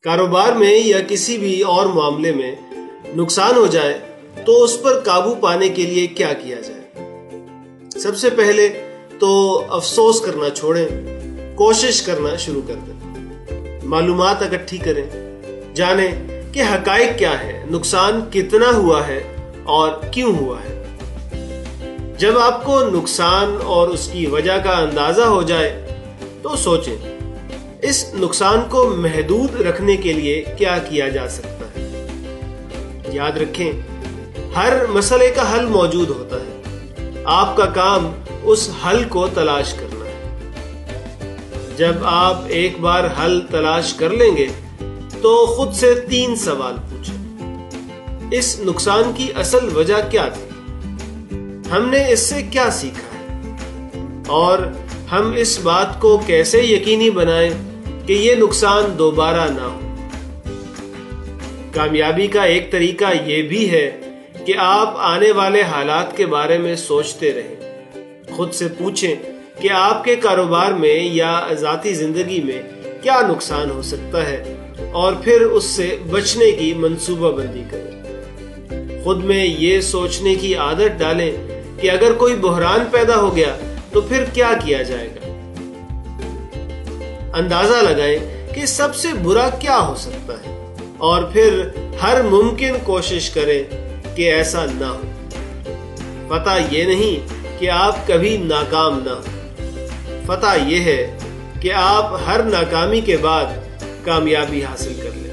کاروبار میں یا کسی بھی اور معاملے میں نقصان ہو جائے تو اس پر قابو پانے کے لیے کیا کیا جائے؟ سب سے پہلے تو افسوس کرنا چھوڑیں، کوشش کرنا شروع کر دیں، معلومات اکٹھی کریں، جانیں کہ حقائق کیا ہے، نقصان کتنا ہوا ہے اور کیوں ہوا ہے۔ جب آپ کو نقصان اور اس کی وجہ کا اندازہ ہو جائے تو سوچیں اس نقصان کو محدود رکھنے کے لیے کیا کیا جا سکتا ہے۔ یاد رکھیں، ہر مسئلے کا حل موجود ہوتا ہے، آپ کا کام اس حل کو تلاش کرنا ہے۔ جب آپ ایک بار حل تلاش کر لیں گے تو خود سے 3 سوال پوچھیں۔ اس نقصان کی اصل وجہ کیا تھی؟ ہم نے اس سے کیا سیکھا ہے؟ اور ہم اس بات کو کیسے یقینی بنائیں کہ یہ نقصان دوبارہ نہ ہو؟ کامیابی کا ایک طریقہ یہ بھی ہے کہ آپ آنے والے حالات کے بارے میں سوچتے رہیں۔ خود سے پوچھیں کہ آپ کے کاروبار میں یا ذاتی زندگی میں کیا نقصان ہو سکتا ہے اور پھر اس سے بچنے کی منصوبہ بندی کریں۔ خود میں یہ سوچنے کی عادت ڈالیں کہ اگر کوئی بحران پیدا ہو گیا تو پھر کیا کیا جائے گا۔ اندازہ لگائیں کہ سب سے برا کیا ہو سکتا ہے اور پھر ہر ممکن کوشش کریں کہ ایسا نہ ہو۔ فتح یہ نہیں کہ آپ کبھی ناکام نہ ہوں، فتح یہ ہے کہ آپ ہر ناکامی کے بعد کامیابی حاصل کر لیں۔